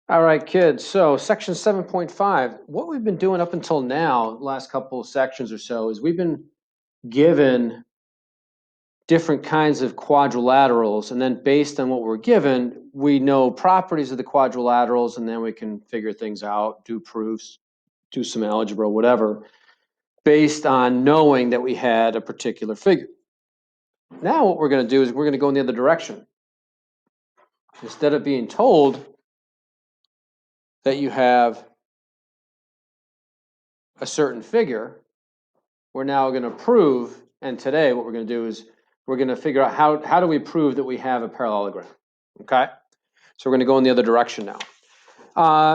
All right, kids. So section 7.5, what we've been doing up until now, last couple of sections or so, is we've been given different kinds of quadrilaterals, and then based on what we're given, we know properties of the quadrilaterals, and then we can figure things out, do proofs, do some algebra, whatever, based on knowing that we had a particular figure. Now what we're going to do is we're going to go in the other direction. Instead of being told that you have a certain figure, we're now going to prove, and today what we're going to do is we're going to figure out how do we prove that we have a parallelogram, okay? So we're going to go in the other direction now.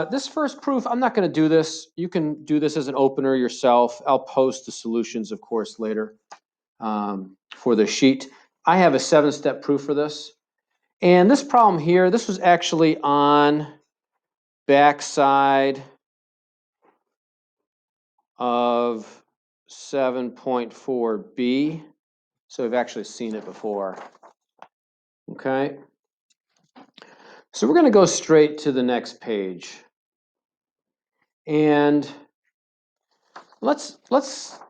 This first proof, I'm not going to do this. You can do this as an opener yourself. I'll post the solutions, of course, later for the sheet. I have a 7-step proof for this. And this problem here, this was actually on backside of 7.4b. So we've actually seen it before. Okay. So we're going to go straight to the next page. And let's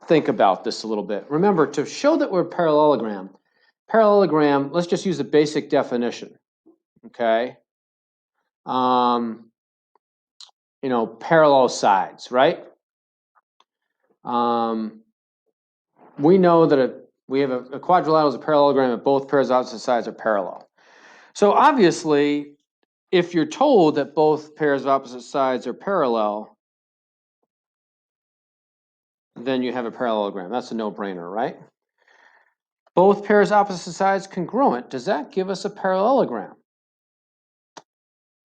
think about this a little bit. Remember, to show that we're a parallelogram, let's just use the basic definition. Okay. Parallel sides, right? We know that we have a quadrilateral is a parallelogram if both pairs of opposite sides are parallel. So obviously, if you're told that both pairs of opposite sides are parallel, then you have a parallelogram. That's a no-brainer, right? Both pairs of opposite sides congruent. Does that give us a parallelogram?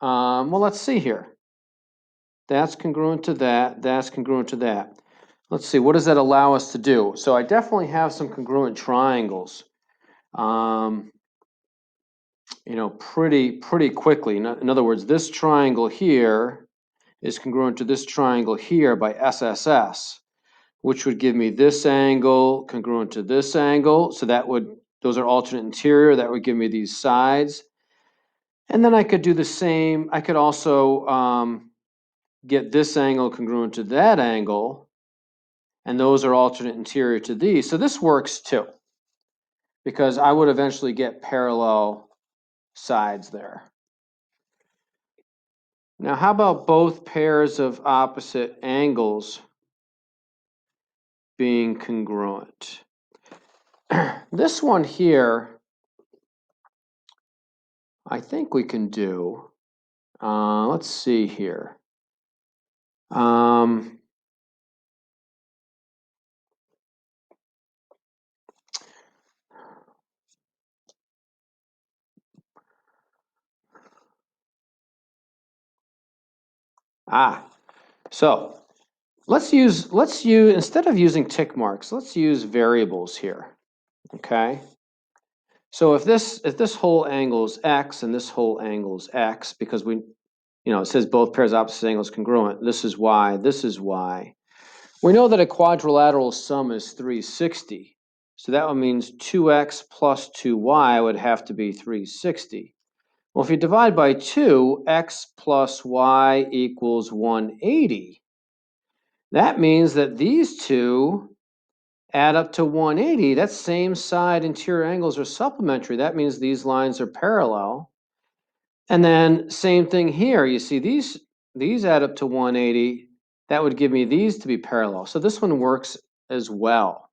Well, let's see here. That's congruent to that. That's congruent to that. Let's see, what does that allow us to do? So I definitely have some congruent triangles. Pretty quickly. In other words, this triangle here is congruent to this triangle here by SSS, which would give me this angle congruent to this angle. So those are alternate interior. That would give me these sides. And then I could do the same. I could also get this angle congruent to that angle. And those are alternate interior to these. So this works too, because I would eventually get parallel sides there. Now, how about both pairs of opposite angles being congruent? This one here, I think we can do. Let's see here. So let's use instead of using tick marks, let's use variables here. Okay. So if this whole angle is x and this whole angle is x, because it says both pairs of opposite angles congruent. This is y. This is y. We know that a quadrilateral sum is 360. So that means 2x plus 2y would have to be 360. Well, if you divide by 2, x plus y equals 180. That means that these two add up to 180. That same side interior angles are supplementary. That means these lines are parallel. And then same thing here. You see these add up to 180. That would give me these to be parallel. So this one works as well.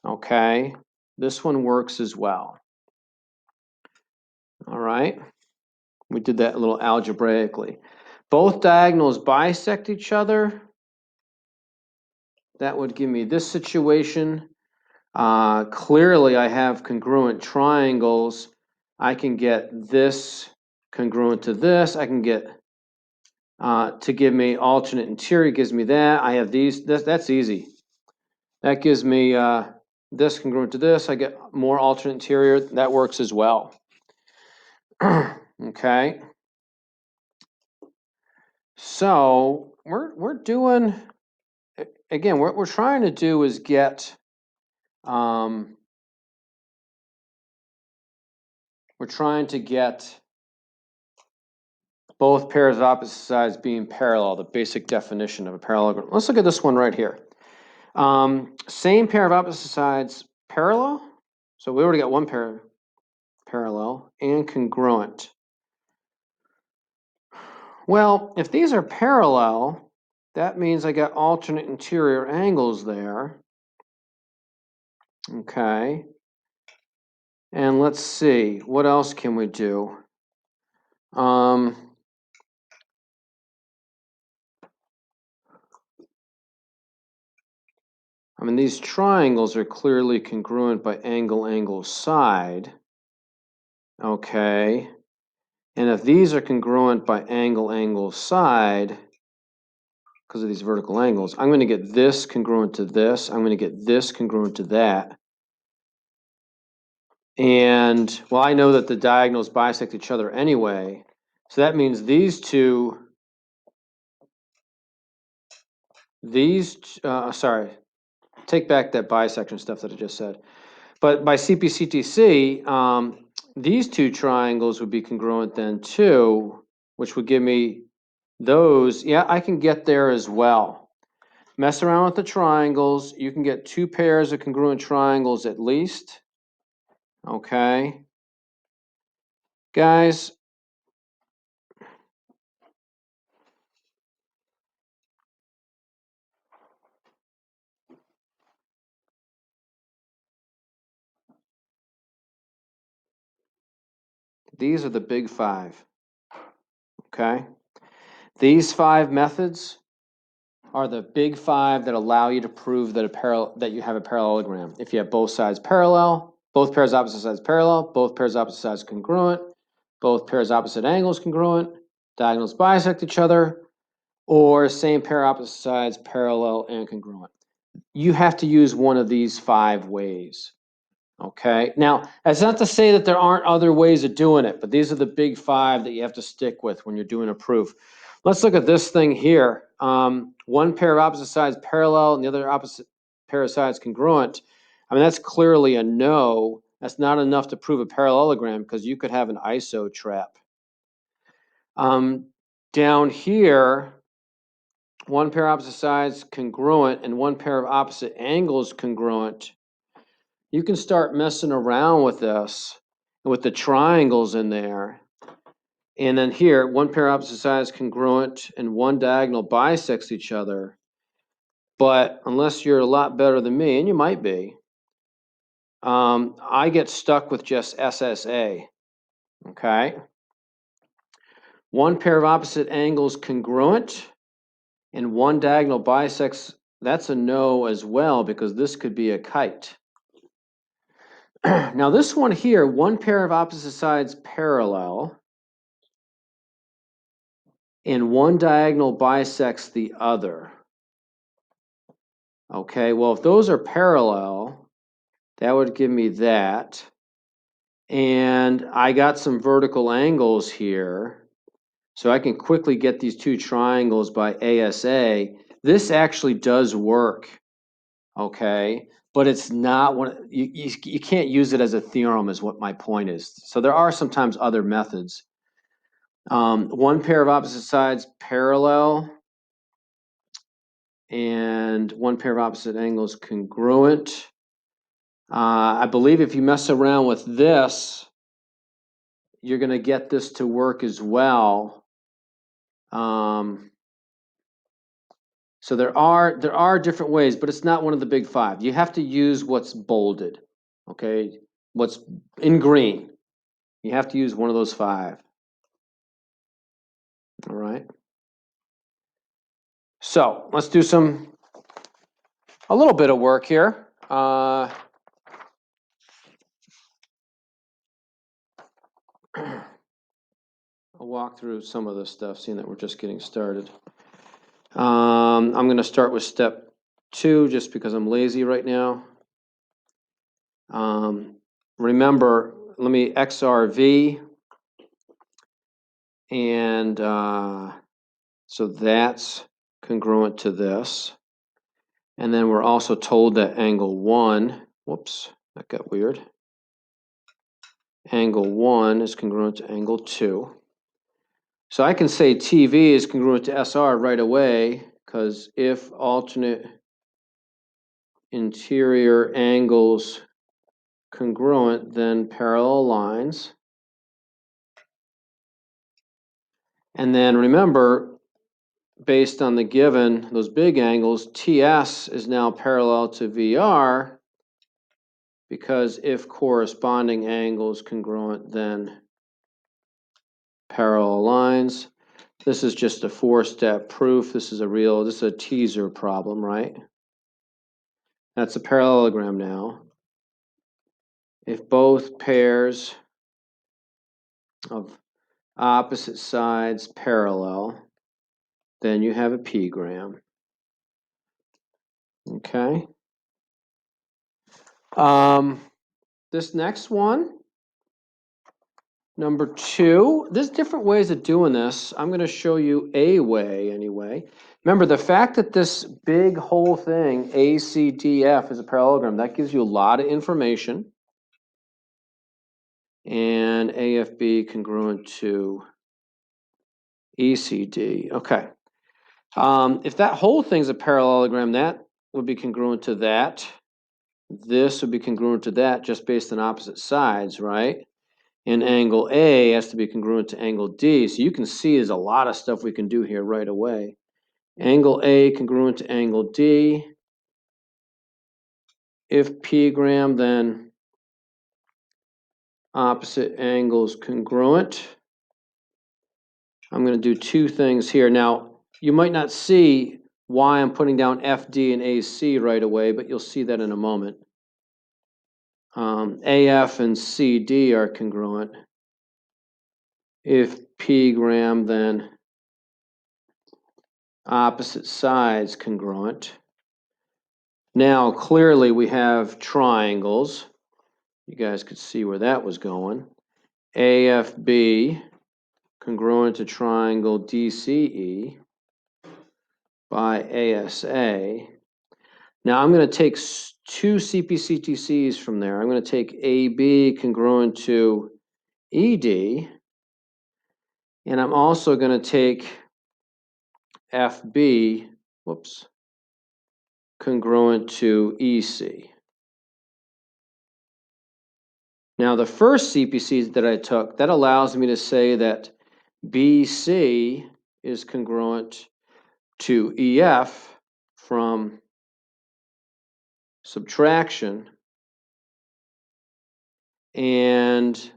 Okay, this one works as well. All right, we did that a little algebraically. Both diagonals bisect each other. That would give me this situation. Clearly, I have congruent triangles. I can get this congruent to this. I can get to give me alternate interior, gives me that. I have these. That's easy. That gives me this congruent to this. I get more alternate interior. That works as well. Okay. So we're doing, again, what we're trying to do is get we're trying to get both pairs of opposite sides being parallel, the basic definition of a parallelogram. Let's look at this one right here. Same pair of opposite sides parallel. So we already got one pair parallel and congruent. Well, if these are parallel, that means I got alternate interior angles there. Okay. And let's see, what else can we do? I mean, these triangles are clearly congruent by angle, angle, side. Okay. And if these are congruent by angle, angle, side, because of these vertical angles, I'm going to get this congruent to this. I'm going to get this congruent to that. And, well, I know that the diagonals bisect each other anyway. So that means these two, sorry, take back that bisection stuff that I just said. But by CPCTC, these two triangles would be congruent then too, which would give me those. Yeah, I can get there as well. Mess around with the triangles. You can get two pairs of congruent triangles at least. Okay. Guys, these are the big five. Okay. These five methods are the big five that allow you to prove that you have a parallelogram. If you have both sides parallel, both pairs opposite sides parallel, both pairs opposite sides congruent, both pairs opposite angles congruent, diagonals bisect each other, or same pair opposite sides parallel and congruent. You have to use one of these five ways. Okay, now that's not to say that there aren't other ways of doing it, but these are the big five that you have to stick with when you're doing a proof. Let's look at this thing here. One pair of opposite sides parallel and the other opposite pair of sides congruent. I mean, that's clearly a no. That's not enough to prove a parallelogram because you could have an iso trap. Down here, one pair of opposite sides congruent and one pair of opposite angles congruent. You can start messing around with this, with the triangles in there. And then here, one pair of opposite sides congruent and one diagonal bisects each other. But unless you're a lot better than me, and you might be, I get stuck with just SSA. Okay. One pair of opposite angles congruent and one diagonal bisects, that's a no as well because this could be a kite. Now this one here, one pair of opposite sides parallel and one diagonal bisects the other. Okay, well, if those are parallel, that would give me that. And I got some vertical angles here, so I can quickly get these two triangles by ASA. This actually does work, okay? But it's not one, you can't use it as a theorem is what my point is. So there are sometimes other methods. One pair of opposite sides parallel and one pair of opposite angles congruent. I believe if you mess around with this, you're going to get this to work as well. So there are different ways, but it's not one of the big five. You have to use what's bolded, okay? What's in green. You have to use one of those five. All right. So let's do a little bit of work here. I'll walk through some of this stuff, seeing that we're just getting started. I'm going to start with step 2 just because I'm lazy right now. Remember, let me XRV, and so that's congruent to this. And then we're also told that angle 1, whoops, that got weird. Angle 1 is congruent to angle 2. So I can say TV is congruent to SR right away, because if alternate interior angles congruent, then parallel lines. And then remember, based on the given, those big angles, TS is now parallel to VR, because if corresponding angles congruent, then parallel lines. This is just a 4-step proof. This is a teaser problem, right? That's a parallelogram now. If both pairs of opposite sides parallel, then you have a p-gram. Okay. This next one, number 2, there's different ways of doing this. I'm going to show you a way anyway. Remember, the fact that this big whole thing, ACDF, is a parallelogram, that gives you a lot of information. And AFB congruent to ECD. Okay. If that whole thing's a parallelogram, that would be congruent to that. This would be congruent to that just based on opposite sides, right? And angle A has to be congruent to angle D. So you can see there's a lot of stuff we can do here right away. Angle A congruent to angle D. If p-gram, then opposite angles congruent. I'm going to do 2 things here. Now, you might not see why I'm putting down FD and AC right away, but you'll see that in a moment. AF and CD are congruent. If p-gram, then opposite sides congruent. Now, clearly we have triangles. You guys could see where that was going. AFB congruent to triangle DCE by ASA. Now I'm going to take 2 CPCTCs from there. I'm going to take AB congruent to ED, and I'm also going to take FB, congruent to EC. Now the first CPC that I took, that allows me to say that BC is congruent to EF from subtraction, and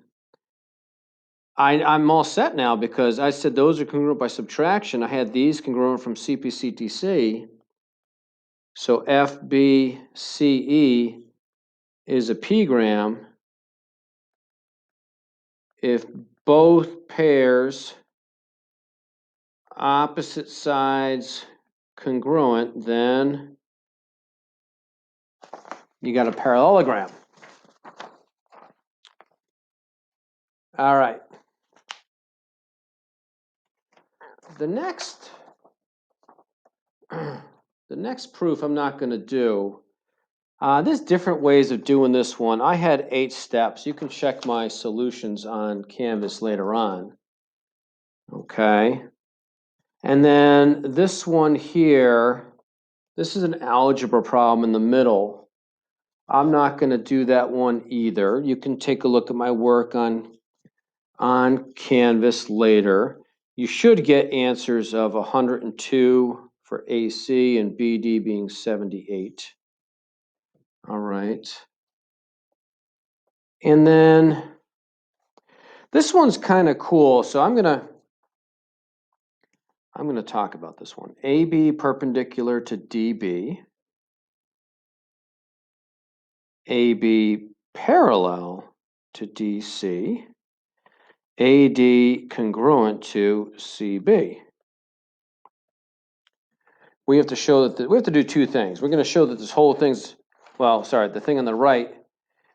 I'm all set now because I said those are congruent by subtraction. I had these congruent from CPCTC. So FBCE is a p-gram if both pairs opposite sides congruent, then you got a parallelogram. All right. The next proof I'm not going to do. There's different ways of doing this one. I had 8 steps. You can check my solutions on Canvas later on. Okay. And then this one here, this is an algebra problem in the middle. I'm not going to do that one either. You can take a look at my work on Canvas later. You should get answers of 102 for AC and BD being 78. All right. And then this one's kind of cool. So I'm going to talk about this one. AB perpendicular to DB. AB parallel to DC. AD congruent to CB. We have to show that we have to do 2 things. We're going to show that this whole thing's, the thing on the right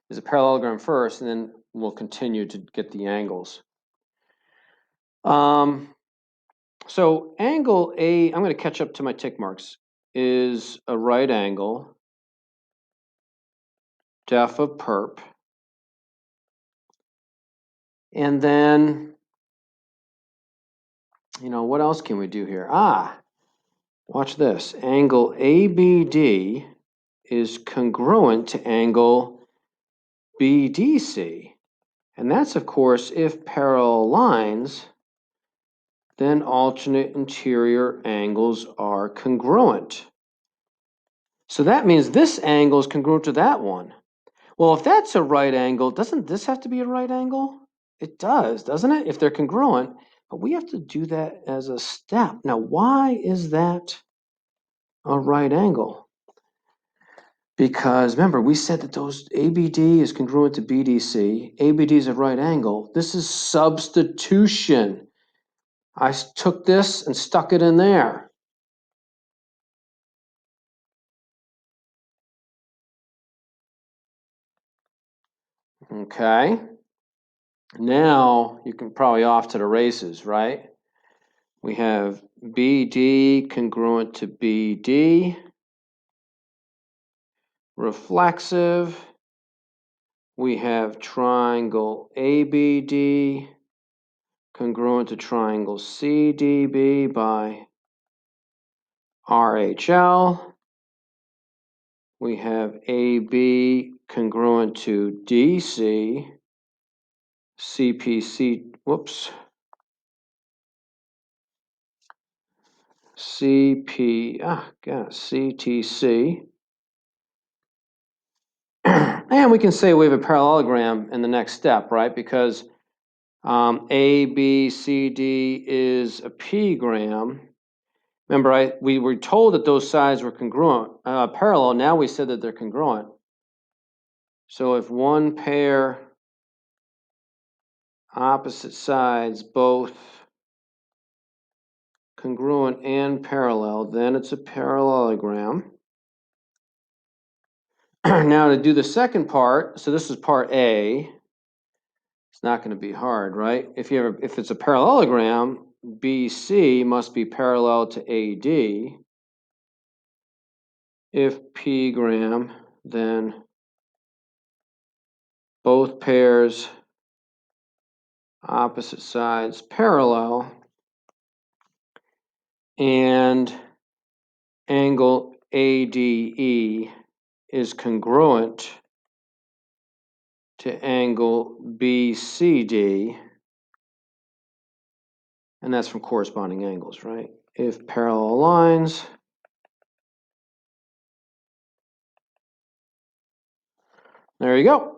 is a parallelogram first, and then we'll continue to get the angles. So angle A, I'm going to catch up to my tick marks, is a right angle, def of perp, and then you know, what else can we do here? Watch this. Angle ABD is congruent to angle BDC. And that's, of course, if parallel lines, then alternate interior angles are congruent. So that means this angle is congruent to that one. Well, if that's a right angle, doesn't this have to be a right angle? It does, doesn't it? If they're congruent, but we have to do that as a step. Now, why is that a right angle? Because remember, we said that those ABD is congruent to BDC. ABD is a right angle. This is substitution. I took this and stuck it in there. Okay. Now you can probably off to the races, right? We have BD congruent to BD, reflexive. We have triangle ABD congruent to triangle CDB by RHL. We have AB congruent to DC, CPC, whoops, CTC. And we can say we have a parallelogram in the next step, right? Because ABCD is a p-gram. Remember, we were told that those sides were congruent, parallel. Now we said that they're congruent. So if one pair opposite sides both congruent and parallel, then it's a parallelogram. Now to do the second part, so this is part A. It's not going to be hard, right? If it's a parallelogram, BC must be parallel to AD. If p-gram, then both pairs opposite sides parallel, and angle ADE is congruent to angle BCD, and that's from corresponding angles, right? If parallel lines, there you go.